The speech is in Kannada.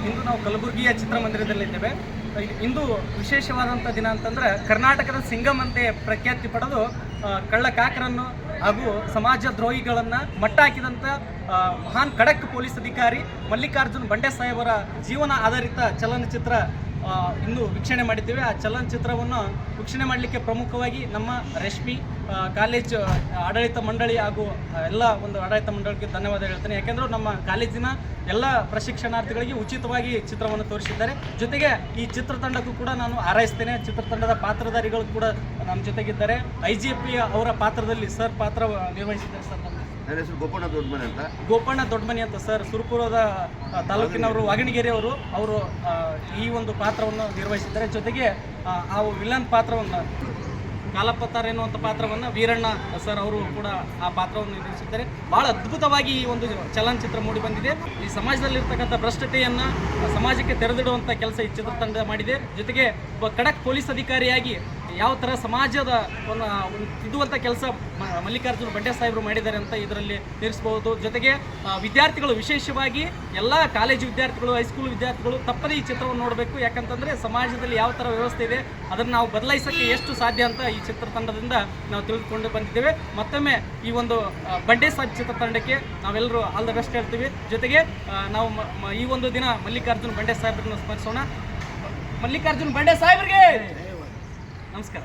ಇಂದು ನಾವು ಕಲಬುರಗಿಯ ಚಿತ್ರಮಂದಿರದಲ್ಲಿದ್ದೇವೆ. ಇಂದು ವಿಶೇಷವಾದಂಥ ದಿನ ಅಂತಂದರೆ ಕರ್ನಾಟಕದ ಸಿಂಗಮ್ ಅಂತೆ ಪ್ರಖ್ಯಾತಿ ಪಡೆದು ಕಳ್ಳಕಾಕರನ್ನು ಹಾಗೂ ಸಮಾಜ ದ್ರೋಹಿಗಳನ್ನು ಮಟ್ಟ ಹಾಕಿದಂಥ ಮಹಾನ್ ಖಡಕ್ ಪೊಲೀಸ್ ಅಧಿಕಾರಿ ಮಲ್ಲಿಕಾರ್ಜುನ್ ಬಂಡೆ ಸಾಹೇಬರ ಜೀವನ ಆಧಾರಿತ ಚಲನಚಿತ್ರ ಇಂದು ವೀಕ್ಷಣೆ ಮಾಡಿದ್ದೇವೆ. ಆ ಚಲನಚಿತ್ರವನ್ನು ವೀಕ್ಷಣೆ ಮಾಡಲಿಕ್ಕೆ ಪ್ರಮುಖವಾಗಿ ನಮ್ಮ ರೇಷ್ಮಿ ಕಾಲೇಜ್ ಆಡಳಿತ ಮಂಡಳಿ ಹಾಗೂ ಎಲ್ಲ ಒಂದು ಆಡಳಿತ ಮಂಡಳಿಗೆ ಧನ್ಯವಾದ ಹೇಳ್ತೇನೆ. ಯಾಕೆಂದರೆ ನಮ್ಮ ಕಾಲೇಜಿನ ಎಲ್ಲ ಪ್ರಶಿಕ್ಷಣಾರ್ಥಿಗಳಿಗೆ ಉಚಿತವಾಗಿ ಚಿತ್ರವನ್ನು ತೋರಿಸಿದ್ದಾರೆ. ಜೊತೆಗೆ ಈ ಚಿತ್ರತಂಡಕ್ಕೂ ಕೂಡ ನಾನು ಹಾರೈಸ್ತೇನೆ. ಚಿತ್ರತಂಡದ ಪಾತ್ರಧಾರಿಗಳು ಕೂಡ ನಮ್ಮ ಜೊತೆಗಿದ್ದಾರೆ. IGP ಅವರ ಪಾತ್ರದಲ್ಲಿ ಸರ್ ಪಾತ್ರ ನಿರ್ವಹಿಸಿದ್ದಾರೆ. ಸರ್ ನನ್ನ ಹೆಸರು ಗೋಪಣ್ಣ ದೊಡ್ಡಮನಿ ಅಂತ ಸರ್, ಸುರಪುರದ ತಾಲೂಕಿನವರು, ವಾಗಣಿಗೆರೆ ಅವರು ಈ ಒಂದು ಪಾತ್ರವನ್ನು ನಿರ್ವಹಿಸಿದ್ದಾರೆ. ಜೊತೆಗೆ ಆ ವಿಲನ್ ಪಾತ್ರವನ್ನು ಕಾಲಪತ್ತಾರ ಎನ್ನುವಂಥ ಪಾತ್ರವನ್ನು ವೀರಣ್ಣ ಸರ್ ಅವರು ಕೂಡ ಆ ಪಾತ್ರವನ್ನು ನಿರ್ವಹಿಸಿದ್ದಾರೆ. ಭಾಳ ಅದ್ಭುತವಾಗಿ ಈ ಒಂದು ಚಲನಚಿತ್ರ ಮೂಡಿ ಬಂದಿದೆ. ಈ ಸಮಾಜದಲ್ಲಿರ್ತಕ್ಕಂಥ ಭ್ರಷ್ಟತೆಯನ್ನು ಸಮಾಜಕ್ಕೆ ತೆರೆದಿಡುವಂಥ ಕೆಲಸ ಈ ಚಿತ್ರತಂಡ ಮಾಡಿದೆ. ಜೊತೆಗೆ ಒಬ್ಬ ಖಡಕ್ ಪೊಲೀಸ್ ಅಧಿಕಾರಿಯಾಗಿ ಯಾವ ಥರ ಸಮಾಜದ ಒಂದು ತಿದ್ದುವಂಥ ಕೆಲಸ ಮಲ್ಲಿಕಾರ್ಜುನ ಬಂಡೆ ಸಾಹೇಬರು ಮಾಡಿದ್ದಾರೆ ಅಂತ ಇದರಲ್ಲಿ ನಿಲ್ಲಿಸಬಹುದು. ಜೊತೆಗೆ ವಿದ್ಯಾರ್ಥಿಗಳು, ವಿಶೇಷವಾಗಿ ಎಲ್ಲ ಕಾಲೇಜು ವಿದ್ಯಾರ್ಥಿಗಳು, ಹೈಸ್ಕೂಲ್ ವಿದ್ಯಾರ್ಥಿಗಳು ತಪ್ಪದೇ ಈ ಚಿತ್ರವನ್ನು ನೋಡಬೇಕು. ಯಾಕಂತಂದರೆ ಸಮಾಜದಲ್ಲಿ ಯಾವ ಥರ ವ್ಯವಸ್ಥೆ ಇದೆ ಅದನ್ನು ನಾವು ಬದಲಾಯಿಸೋಕ್ಕೆ ಎಷ್ಟು ಸಾಧ್ಯ ಅಂತ ಈ ಚಿತ್ರತಂಡದಿಂದ ನಾವು ತಿಳಿದುಕೊಂಡು ಬಂದಿದ್ದೇವೆ. ಮತ್ತೊಮ್ಮೆ ಈ ಒಂದು ಬಂಡೆ ಸಾಹೇಬ್ ಚಿತ್ರತಂಡಕ್ಕೆ ನಾವೆಲ್ಲರೂ ಆಲ್ ದ ಬೆಸ್ಟ್ ಹೇಳ್ತೀವಿ. ಜೊತೆಗೆ ನಾವು ಈ ಒಂದು ದಿನ ಮಲ್ಲಿಕಾರ್ಜುನ ಬಂಡೆ ಸಾಹೇಬರನ್ನು ಸ್ಮರಿಸೋಣ. ಮಲ್ಲಿಕಾರ್ಜುನ ಬಂಡೆ ಸಾಹೇಬರಿಗೆ ನಮಸ್ಕಾರ.